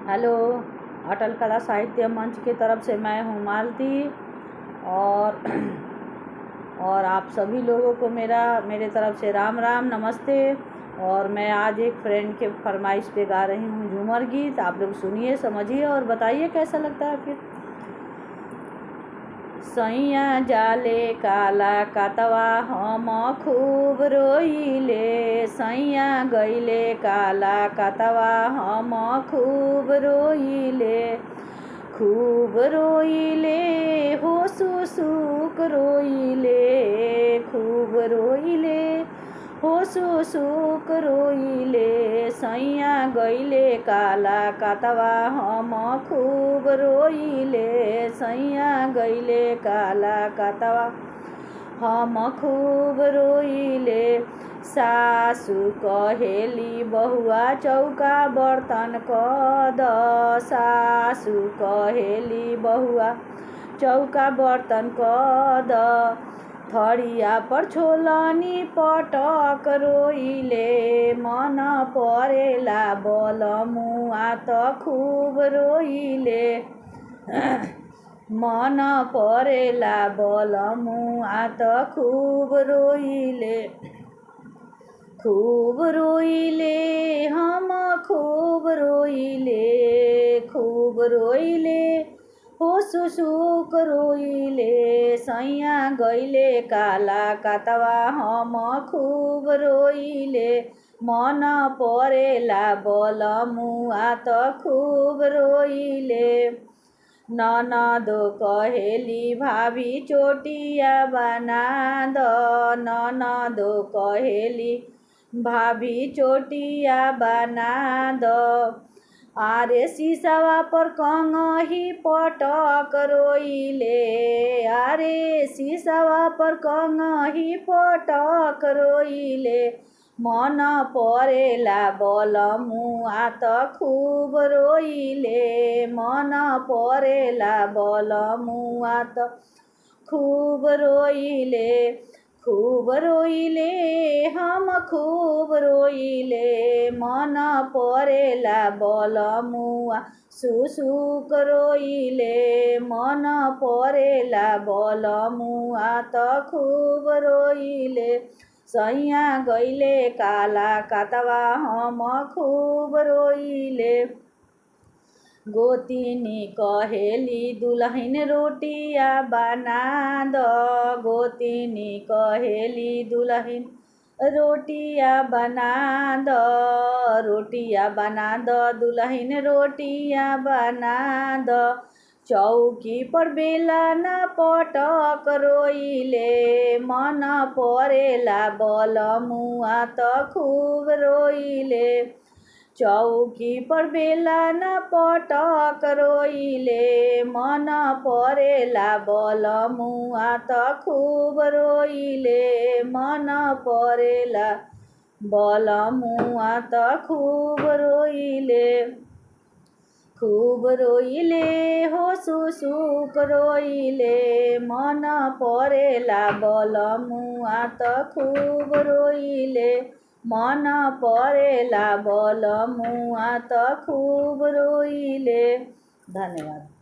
Hello, Atal कला साहित्य मंच की तरफ से मैं हूँ मालती और आप सभी लोगों को मेरे तरफ से राम राम नमस्ते। और मैं आज एक फ्रेंड के फरमाइश पे गा रही हूँ झूमर गीत। आप लोग सुनिए, समझिए और बताइए कैसा लगता है। फिर सैया जाले काला कातवा हम खूब रोइले, सैया गईले काला कातवा हम खूब रोइले, खूब रोइले हो सुसुक रोइले, खूब रोइले हो सुसुक रोइले, सैया गईले काला कातवा हम खूब रोइले, सैया गईले काला कातवा हम खूब रोइले। सासु कहेली बहुआ चौका बर्तन कद, सासु कहेली बहुआ चौका बर्तन कद, थरिया पर छोलनी पटक रोइले, मन परेला बलमुआ त खूब रोइले, मन परेला बलमुआ त खूब रोइले, खूब रोइले हम खूब रोइले, खूब रोइले हो सुसुक रोइले, सैया गईले काला कातवा हम खूब रोइले, मन परेला बलमुआ त खूब रोइले। ननदो कहेली भाभी चोटिया बना द, ननदो कहेली भाभी चोटिया बना द, आरे शीशवा पर कंगही पटक रोइले, आरे शीशवा पर कंगही पटक रोइले, मन परेला बलमुआ त खूब रोइले, मन परेला बलमुआ त खूब रोइले, खूब रोइले हम खूब रोइले, मन परेला बलमुआ सुसुक रोइले, मन परेला बलमुआ त खूब रोइले, सैया गईले काला कातवा हम खूब रोइले। गोतिनी कहेली दुल्हन रोटिया बना द, गोतिनी कहेली दुल्हन रोटिया बना द, रोटिया बना द दुल्हन रोटिया बना द, चौकी पर बेला न पटक रोइले, मन परेला बलमुआ त खूब रोइले, चौकी पर बेला न पटक रोइले, मन परेला बलमुआ त खूब रोइले, मन परेला बलमुआ त खूब रोइले, खूब रोइले हो सुसुक रोइले, मन परेला बलमुआ त खूब रोइले, मन परेला बलमुआ त खूब रोइले। धन्यवाद।